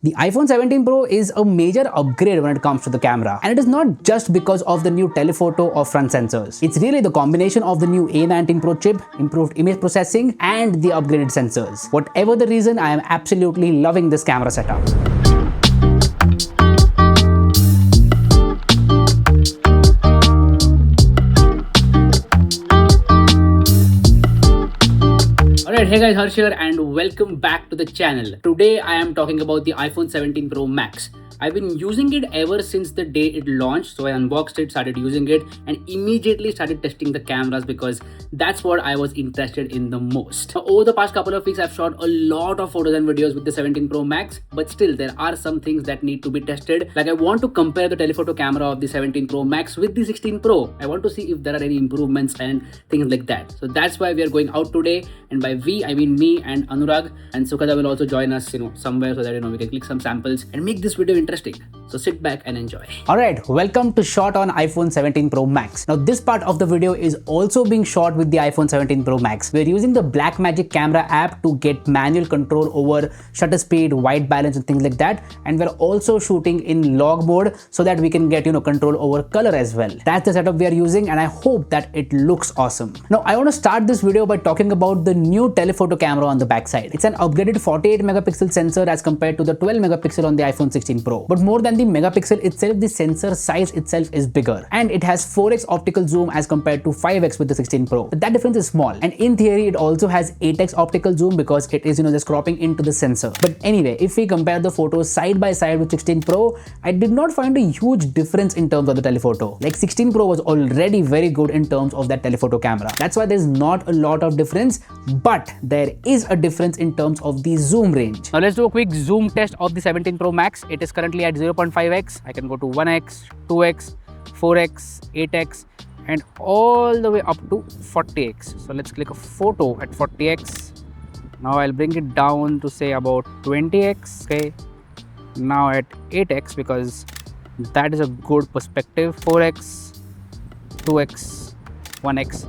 The iPhone 17 Pro is a major upgrade when it comes to the camera, and it is not just because of the new telephoto or front sensors. It's really the combination of the new A19 Pro chip, improved image processing, and the upgraded sensors. Whatever the reason, I am absolutely loving this camera setup. Alright, hey guys, Harsh here and welcome back to the channel. Today I am talking about the iPhone 17 Pro Max. I've been using it ever since the day it launched, so I unboxed it, started using it, and immediately started testing the cameras because that's what I was interested in the most. Now, over the past couple of weeks, I've shot a lot of photos and videos with the 17 Pro Max, but still there are some things that need to be tested. Like I want to compare the telephoto camera of the 17 Pro Max with the 16 Pro. I want to see if there are any improvements and things like that. So that's why we are going out today, and by we I mean me and Anurag, and Sukhada will also join us, somewhere so that we can click some samples and make this video interesting. So sit back and enjoy. Alright, welcome to Shot on iPhone 17 Pro Max. Now this part of the video is also being shot with the iPhone 17 Pro Max. We're using the Blackmagic camera app to get manual control over shutter speed, white balance and things like that. And we're also shooting in log mode so that we can get control over color as well. That's the setup we are using and I hope that it looks awesome. Now I want to start this video by talking about the new telephoto camera on the backside. It's an upgraded 48 megapixel sensor as compared to the 12 megapixel on the iPhone 16 Pro. But more than the megapixel itself, the sensor size itself is bigger, and it has 4x optical zoom as compared to 5x with the 16 Pro. But that difference is small, and in theory it also has 8x optical zoom because it is just cropping into the sensor. But anyway, if we compare the photos side by side with 16 Pro, I did not find a huge difference in terms of the telephoto. Like 16 Pro was already very good in terms of that telephoto camera. That's why there's not a lot of difference, but there is a difference in terms of the zoom range. Now let's do a quick zoom test of the 17 Pro Max. It is currently at 0.5x. I can go to 1x, 2x, 4x, 8x, and all the way up to 40x. So let's click a photo at 40x. Now I'll bring it down to say about 20x. Okay. Now at 8x because that is a good perspective. 4x, 2x, 1x,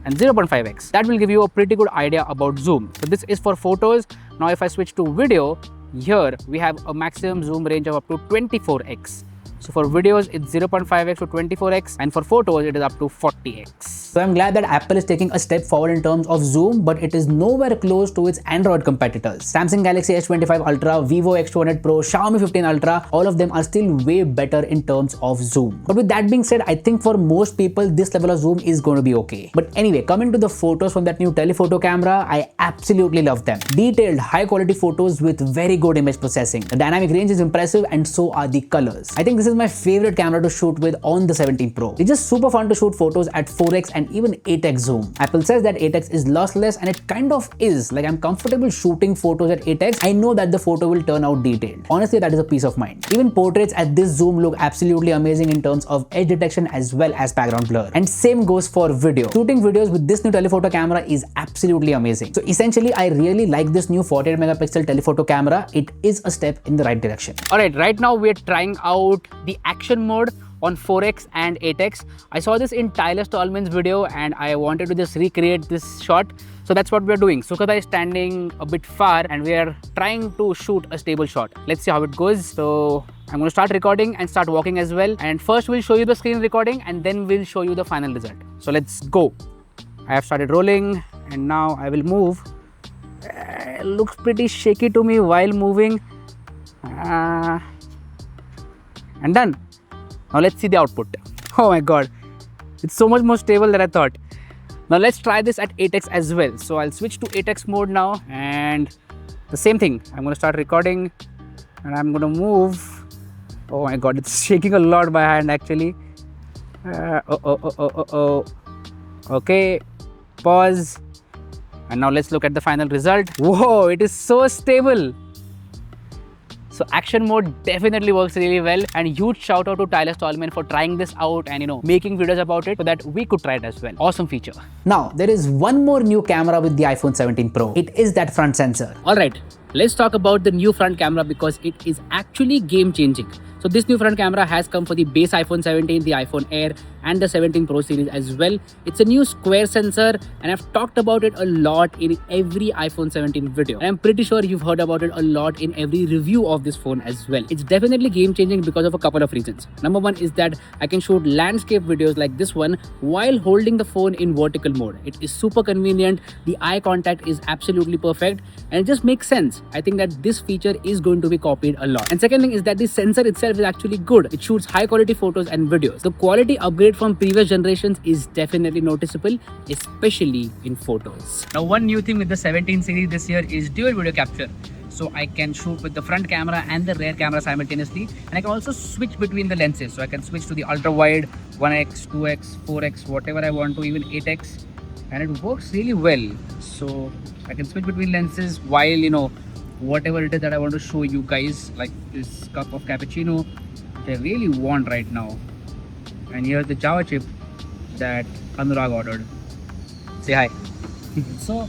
and 0.5x. That will give you a pretty good idea about zoom. So this is for photos. Now if I switch to video, here we have a maximum zoom range of up to 24x. So for videos it's 0.5x to 24x, and for photos it is up to 40x. So I'm glad that Apple is taking a step forward in terms of zoom, but it is nowhere close to its Android competitors. Samsung Galaxy S25 Ultra, Vivo X200 Pro, Xiaomi 15 Ultra, all of them are still way better in terms of zoom. But with that being said, I think for most people this level of zoom is going to be okay. But anyway, coming to the photos from that new telephoto camera, I absolutely love them. Detailed, high quality photos with very good image processing. The dynamic range is impressive and so are the colors. I think this is my favorite camera to shoot with on the 17 Pro. It's just super fun to shoot photos at 4x and even 8x zoom. Apple says that 8x is lossless, and it kind of is. Like, I'm comfortable shooting photos at 8x. I know that the photo will turn out detailed. Honestly, that is a peace of mind. Even portraits at this zoom look absolutely amazing in terms of edge detection as well as background blur. And same goes for video. Shooting videos with this new telephoto camera is absolutely amazing. So essentially, I really like this new 48 megapixel telephoto camera. It is a step in the right direction. Alright, right now we're trying out the action mode on 4x and 8x. I saw this in Tyler Stallman's video and I wanted to just recreate this shot. So that's what we're doing. Sukhada is standing a bit far and we are trying to shoot a stable shot. Let's see how it goes. So I'm going to start recording and start walking as well. And first we'll show you the screen recording and then we'll show you the final result. So let's go. I have started rolling and now I will move. It looks pretty shaky to me while moving. And done. Now let's see the output. Oh my god, it's so much more stable than I thought. Now let's try this at 8x as well. So I'll switch to 8x mode now and the same thing. I'm going to start recording and I'm going to move. Oh my god, it's shaking a lot by hand actually. Okay, pause. And now let's look at the final result. Whoa, it is so stable. So action mode definitely works really well, and huge shout out to Tyler Stallman for trying this out and making videos about it so that we could try it as well. Awesome feature. Now there is one more new camera with the iPhone 17 Pro. It is that front sensor. Alright, let's talk about the new front camera because it is actually game changing. So this new front camera has come for the base iPhone 17, the iPhone Air, and the 17 Pro series as well. It's a new square sensor, and I've talked about it a lot in every iPhone 17 video. And I'm pretty sure you've heard about it a lot in every review of this phone as well. It's definitely game changing because of a couple of reasons. Number one is that I can shoot landscape videos like this one while holding the phone in vertical mode. It is super convenient, the eye contact is absolutely perfect, and it just makes sense. I think that this feature is going to be copied a lot. And second thing is that the sensor itself is actually good. It shoots high quality photos and videos. The quality upgrade from previous generations is definitely noticeable, especially in photos. Now, one new thing with the 17 series this year is dual video capture. So I can shoot with the front camera and the rear camera simultaneously, and I can also switch between the lenses. So I can switch to the ultra wide, 1x, 2x, 4x, whatever I want to, even 8x, and it works really well. So I can switch between lenses while whatever it is that I want to show you guys, like this cup of cappuccino that I really want right now. And here's the Java chip that Anurag ordered. Say hi. So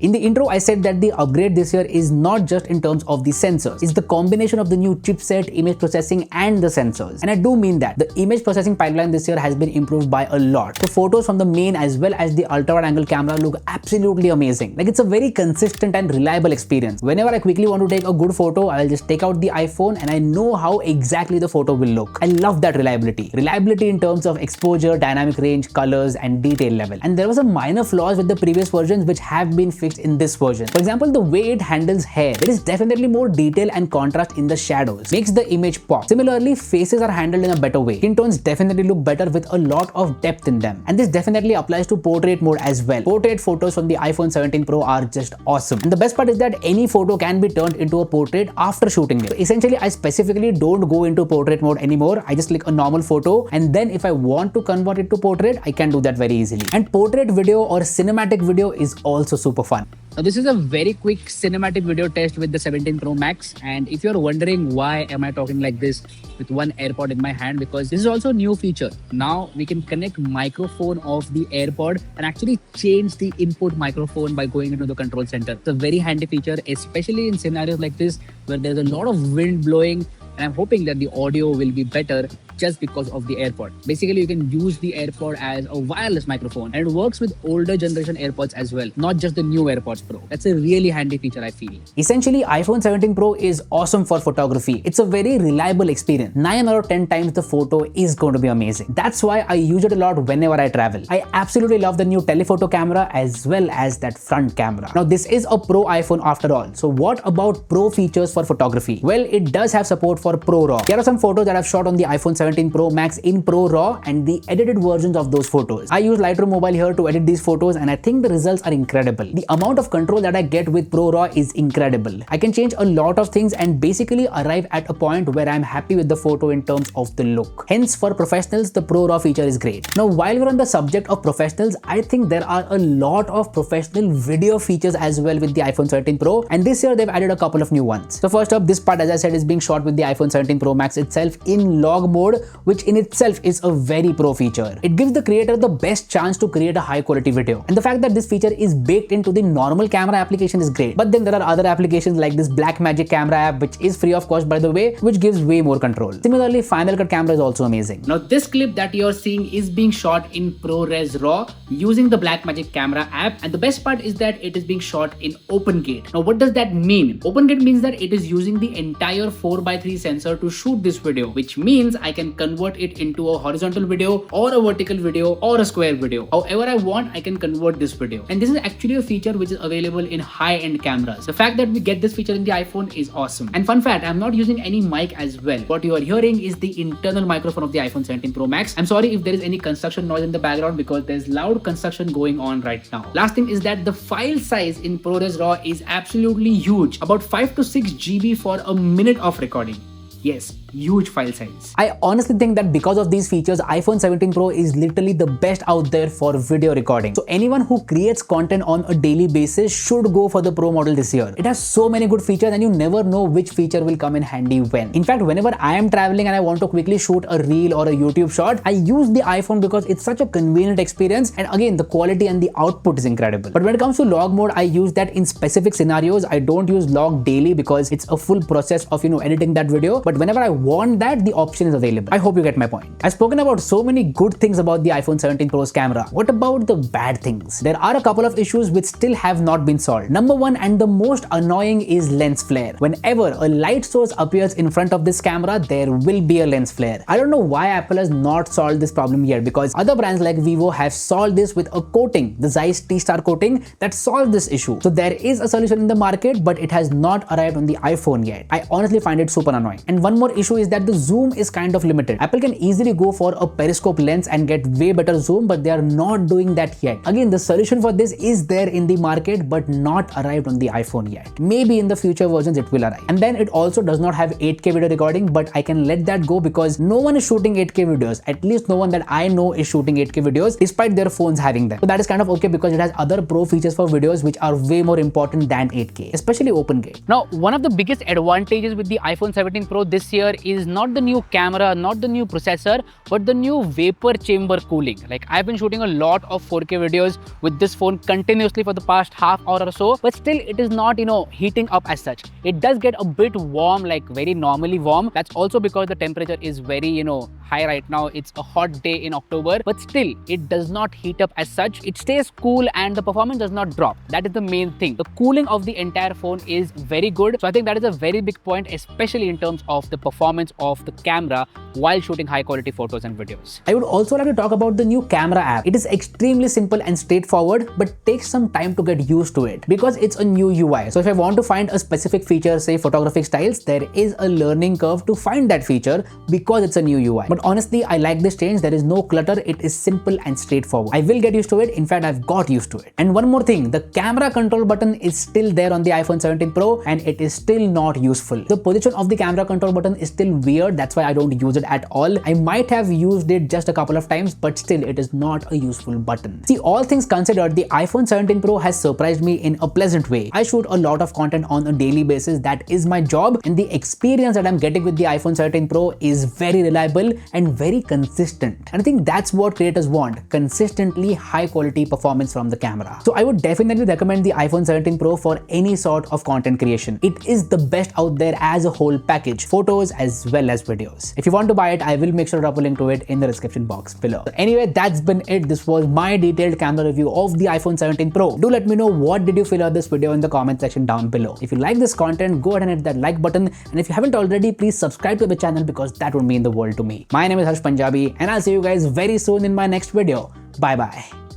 in the intro, I said that the upgrade this year is not just in terms of the sensors. It's the combination of the new chipset, image processing, and the sensors. And I do mean that. The image processing pipeline this year has been improved by a lot. The photos from the main as well as the ultra-wide angle camera look absolutely amazing. Like, it's a very consistent and reliable experience. Whenever I quickly want to take a good photo, I'll just take out the iPhone and I know how exactly the photo will look. I love that reliability. Reliability in terms of exposure, dynamic range, colors, and detail level. And there was some minor flaws with the previous versions which have been fixed in this version. For example, the way it handles hair. There is definitely more detail and contrast in the shadows. Makes the image pop. Similarly, faces are handled in a better way. Skin tones definitely look better with a lot of depth in them. And this definitely applies to portrait mode as well. Portrait photos from the iPhone 17 Pro are just awesome. And the best part is that any photo can be turned into a portrait after shooting it. So essentially, I specifically don't go into portrait mode anymore. I just click a normal photo, and then if I want to convert it to portrait, I can do that very easily. And portrait video or cinematic video is also super fun. Now, this is a very quick cinematic video test with the 17 Pro Max, and if you're wondering why am I talking like this with one AirPod in my hand, because this is also a new feature. Now we can connect microphone of the AirPod and actually change the input microphone by going into the control center. It's a very handy feature, especially in scenarios like this where there's a lot of wind blowing, and I'm hoping that the audio will be better just because of the AirPod. Basically, you can use the AirPod as a wireless microphone, and it works with older generation AirPods as well, not just the new AirPods Pro. That's a really handy feature, I feel. Essentially, iPhone 17 Pro is awesome for photography. It's a very reliable experience. 9 out of 10 times the photo is going to be amazing. That's why I use it a lot whenever I travel. I absolutely love the new telephoto camera as well as that front camera. Now, this is a Pro iPhone after all. So what about Pro features for photography? Well, it does have support for Pro RAW. Here are some photos that I've shot on the iPhone 17 Pro Max in Pro RAW and the edited versions of those photos. I use Lightroom Mobile here to edit these photos, and I think the results are incredible. The amount of control that I get with Pro RAW is incredible. I can change a lot of things and basically arrive at a point where I'm happy with the photo in terms of the look. Hence, for professionals, the Pro RAW feature is great. Now, while we're on the subject of professionals, I think there are a lot of professional video features as well with the iPhone 17 Pro, and this year they've added a couple of new ones. So first up, this part, as I said, is being shot with the iPhone 17 Pro Max itself in log mode, which in itself is a very pro feature. It gives the creator the best chance to create a high quality video. And the fact that this feature is baked into the normal camera application is great. But then there are other applications like this Blackmagic camera app, which is free of cost by the way, which gives way more control. Similarly, Final Cut camera is also amazing. Now, this clip that you're seeing is being shot in ProRes RAW using the Blackmagic camera app, and the best part is that it is being shot in OpenGate. Now, what does that mean? OpenGate means that it is using the entire 4:3 sensor to shoot this video, which means I can convert it into a horizontal video or a vertical video or a square video. However I want, I can convert this video. And this is actually a feature which is available in high-end cameras. The fact that we get this feature in the iPhone is awesome. And fun fact, I'm not using any mic as well. What you are hearing is the internal microphone of the iPhone 17 Pro Max. I'm sorry if there is any construction noise in the background because there's loud construction going on right now. Last thing is that the file size in ProRes RAW is absolutely huge, about 5 to 6 GB for a minute of recording. Yes, huge file size. I honestly think that because of these features, iPhone 17 Pro is literally the best out there for video recording. So anyone who creates content on a daily basis should go for the Pro model this year. It has so many good features and you never know which feature will come in handy when. In fact, whenever I am traveling and I want to quickly shoot a reel or a YouTube shot, I use the iPhone because it's such a convenient experience, and again, the quality and the output is incredible. But when it comes to log mode, I use that in specific scenarios. I don't use log daily because it's a full process of editing that video. but whenever I want that, the option is available. I hope you get my point. I've spoken about so many good things about the iPhone 17 Pro's camera. What about the bad things? There are a couple of issues which still have not been solved. Number one, and the most annoying, is lens flare. Whenever a light source appears in front of this camera, there will be a lens flare. I don't know why Apple has not solved this problem yet, because other brands like Vivo have solved this with a coating, the Zeiss T-Star coating, that solves this issue. So there is a solution in the market, but it has not arrived on the iPhone yet. I honestly find it super annoying. And one more issue is that the zoom is kind of limited. Apple can easily go for a periscope lens and get way better zoom, but they are not doing that yet. Again, the solution for this is there in the market, but not arrived on the iPhone yet. Maybe in the future versions it will arrive. And then it also does not have 8K video recording, but I can let that go because no one is shooting 8K videos. At least no one that I know is shooting 8K videos despite their phones having them. So that is kind of okay because it has other pro features for videos which are way more important than 8K, especially OpenGate. Now, one of the biggest advantages with the iPhone 17 Pro this year is not the new camera, not the new processor, but the new vapor chamber cooling. Like, I've been shooting a lot of 4K videos with this phone continuously for the past half hour or so, but still it is not, heating up as such. It does get a bit warm, like very normally warm. That's also because the temperature is very, high right now. It's a hot day in October, but still it does not heat up as such. It stays cool and the performance does not drop. That is the main thing. The cooling of the entire phone is very good. So I think that is a very big point, especially in terms of the performance of the camera while shooting high quality photos and videos. I would also like to talk about the new camera app. It is extremely simple and straightforward, but takes some time to get used to it because it's a new UI. So if I want to find a specific feature, say photographic styles, there is a learning curve to find that feature because it's a new UI. But honestly, I like this change. There is no clutter. It is simple and straightforward. I will get used to it. In fact, I've got used to it. And one more thing, the camera control button is still there on the iPhone 17 Pro and it is still not useful. The position of the camera control button is still weird. That's why I don't use it at all. I might have used it just a couple of times, but still it is not a useful button. See, all things considered, the iPhone 17 Pro has surprised me in a pleasant way. I shoot a lot of content on a daily basis. That is my job, and the experience that I'm getting with the iPhone 17 Pro is very reliable and very consistent. And I think that's what creators want, consistently high quality performance from the camera. So I would definitely recommend the iPhone 17 Pro for any sort of content creation. It is the best out there as a whole package, photos as well as videos. If you want to buy it, I will make sure to drop a link to it in the description box below. So anyway, that's been it. This was my detailed camera review of the iPhone 17 Pro. Do let me know what did you feel of this video in the comment section down below. If you like this content, go ahead and hit that like button, and if you haven't already, please subscribe to the channel because that would mean the world to me. My name is Harsh Punjabi and I'll see you guys very soon in my next video. Bye bye.